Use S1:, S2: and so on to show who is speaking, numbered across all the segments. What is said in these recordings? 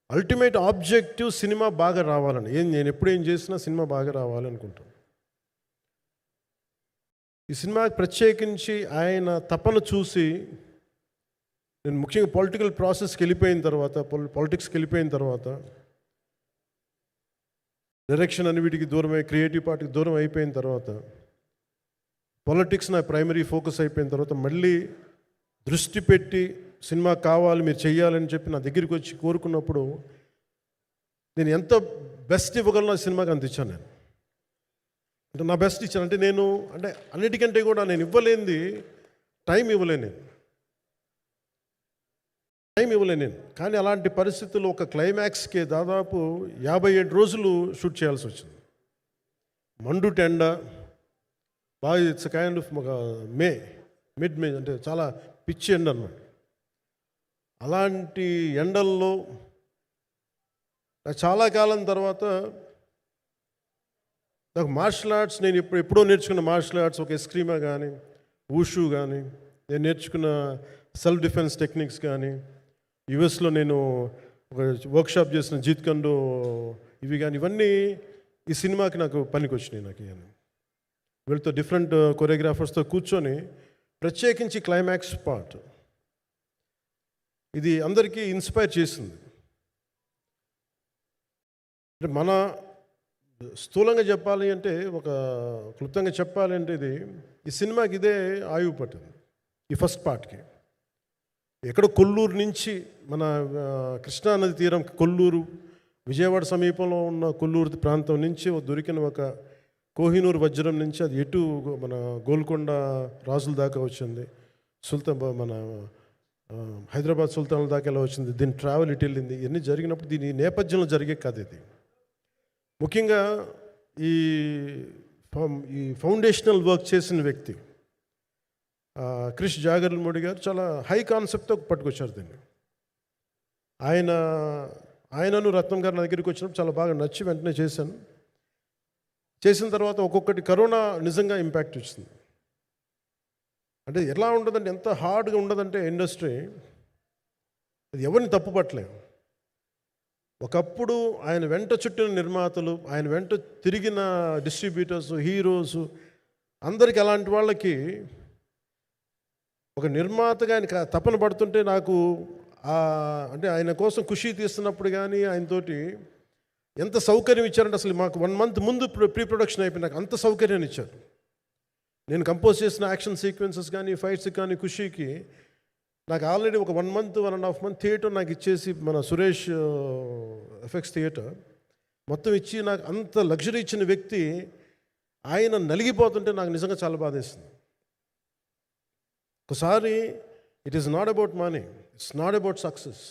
S1: Ultimate objective cinema బాగా రావాలని. నేను ఎప్పుడు ఏం చేసినా సినిమా బాగా రావాలనుకుంటాను. ఈ సినిమాకి ప్రత్యేకించి ఆయన తపన చూసి నేను ముఖ్యంగా పొలిటికల్ ప్రాసెస్కి వెళ్ళిపోయిన తర్వాత, పాలిటిక్స్కి వెళ్ళిపోయిన తర్వాత, డైరెక్షన్ అని వీటికి దూరమై క్రియేటివ్ పార్టీకి దూరం అయిపోయిన తర్వాత, పాలిటిక్స్ నా ప్రైమరీ ఫోకస్ అయిపోయిన తర్వాత మళ్ళీ దృష్టి పెట్టి సినిమా కావాలి, మీరు చెయ్యాలని చెప్పి నా దగ్గరికి వచ్చి కోరుకున్నప్పుడు నేను ఎంత బెస్ట్ ఇవ్వగలను ఆ సినిమాకి అంత ఇచ్చాను. నేను అంటే నా బెస్ట్ ఇచ్చాను. అంటే నేను అంటే అన్నిటికంటే కూడా నేను ఇవ్వలేనిది టైం ఇవ్వలేను నేను. కానీ అలాంటి పరిస్థితుల్లో ఒక క్లైమాక్స్కి దాదాపు 57 రోజులు షూట్ చేయాల్సి వచ్చింది. మండు టెండ బాగా, ఇట్స్ కైండ్ ఆఫ్ ఒక మిడ్ మే, అంటే చాలా పిచ్చి ఎండ అన్నమాట. అలాంటి ఎండల్లో చాలా కాలం తర్వాత నాకు మార్షల్ ఆర్ట్స్, నేను ఎప్పుడో నేర్చుకున్న మార్షల్ ఆర్ట్స్, ఒక ఎస్క్రీమా కానీ, ఊషు కానీ, నేను నేర్చుకున్న సెల్ఫ్ డిఫెన్స్ టెక్నిక్స్ కానీ, యుఎస్లో నేను ఒక వర్క్షాప్ చేసిన జీత్ కండో ఇవి కానీ, ఇవన్నీ ఈ సినిమాకి నాకు పనికి వచ్చినాయి. నాకు వీళ్ళతో డిఫరెంట్ కొరియోగ్రాఫర్స్తో కూర్చొని ప్రత్యేకించి క్లైమాక్స్ పార్ట్ ఇది అందరికీ ఇన్స్పైర్ చేసింది. అంటే మన స్థూలంగా చెప్పాలి అంటే, ఒక క్లుప్తంగా చెప్పాలి అంటే, ఈ సినిమాకి ఇదే ఆయువు పట్టింది. ఈ ఫస్ట్ పార్ట్కి ఎక్కడో కొల్లూరు నుంచి, మన కృష్ణానది తీరం కొల్లూరు, విజయవాడ సమీపంలో ఉన్న కొల్లూరు ప్రాంతం నుంచి దొరికిన ఒక కోహినూరు వజ్రం నుంచి అది ఎటు మన గోల్కొండ రాజుల దాకా వచ్చింది, మన హైదరాబాద్ సుల్తాన్ల దాకా ఎలా వచ్చింది, దీని ట్రావెల్ ఇటు వెళ్ళింది. ఇవన్నీ జరిగినప్పుడు దీని నేపథ్యంలో జరిగే కథ ఇది. ముఖ్యంగా ఈ ఫౌండేషనల్ వర్క్ చేసిన వ్యక్తి క్రిష్ జాగర్లమూడి గారు చాలా హై కాన్సెప్ట్తో పట్టుకొచ్చారు దీన్ని. ఆయనను రత్నం గారు నా దగ్గరికి వచ్చినప్పుడు చాలా బాగా నచ్చి వెంటనే చేశాను. చేసిన తర్వాత ఒక్కొక్కటి కరోనా నిజంగా ఇంపాక్ట్ వచ్చింది. అంటే ఎలా ఉండదంటే, ఎంత హార్డ్గా ఉండదంటే ఇండస్ట్రీ, అది ఎవరిని తప్పు పట్టలేము. ఒకప్పుడు ఆయన వెంట చుట్టిన నిర్మాతలు, ఆయన వెంట తిరిగిన డిస్ట్రిబ్యూటర్స్, హీరోస్, అందరికీ అలాంటి వాళ్ళకి ఒక నిర్మాతగా ఆయన తపన పడుతుంటే నాకు అంటే ఆయన కోసం ఖుషి తీస్తున్నప్పుడు కానీ ఆయనతోటి ఎంత సౌకర్యం ఇచ్చారంటే, అసలు మాకు 1 month ముందు ప్రీ ప్రొడక్షన్ అయిపోయి నాకు అంత సౌకర్యాన్ని ఇచ్చారు. నేను కంపోజ్ చేసిన యాక్షన్ సీక్వెన్సెస్ కానీ, ఫైట్స్ కానీ, ఖుషీకి నాకు ఆల్రెడీ ఒక 1 month 1.5 month థియేటర్ నాకు ఇచ్చేసి, మన సురేష్ ఎఫెక్ట్స్ థియేటర్ మొత్తం ఇచ్చి నాకు అంత లగ్జరీ ఇచ్చిన వ్యక్తి ఆయన నలిగిపోతుంటే నాకు నిజంగా చాలా బాధేస్తుంది. ఒకసారి it is not about money, it's not about success,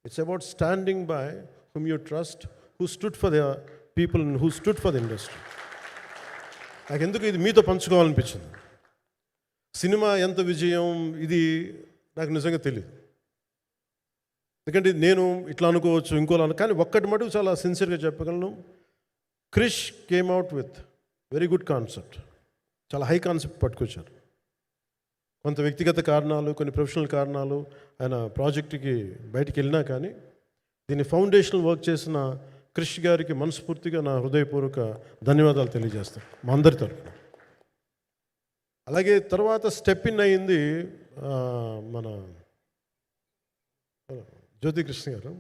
S1: it's about standing by hmm you trust, who stood for the people, who stood for the industry. నాకు ఎందుకు ఇది మీతో పంచుకోవాలనిపించింది. సినిమా ఎంత విజయం ఇది నాకు నిజంగా తెలియదు, ఎందుకంటే నేను ఇట్లా అనుకోవచ్చు, ఇంకోలా కానీ ఒక్కటి మటుకు చాలా సిన్సియర్గా చెప్పగలను. Krish came out with very good concept, చాలా హై కాన్సెప్ట్ పట్టుకొచ్చారు. కొంత వ్యక్తిగత కారణాలు, కొన్ని ప్రొఫెషనల్ కారణాలు ఆయన ప్రాజెక్టుకి బయటికి వెళ్ళినా కానీ, దీన్ని ఫౌండేషనల్ వర్క్ చేసిన క్రిష్ గారికి మనస్ఫూర్తిగా నా హృదయపూర్వక ధన్యవాదాలు తెలియజేస్తాను మా అందరి తరఫున. అలాగే తర్వాత స్టెప్ ఇన్ అయింది మన జ్యోతి కృష్ణ గారు.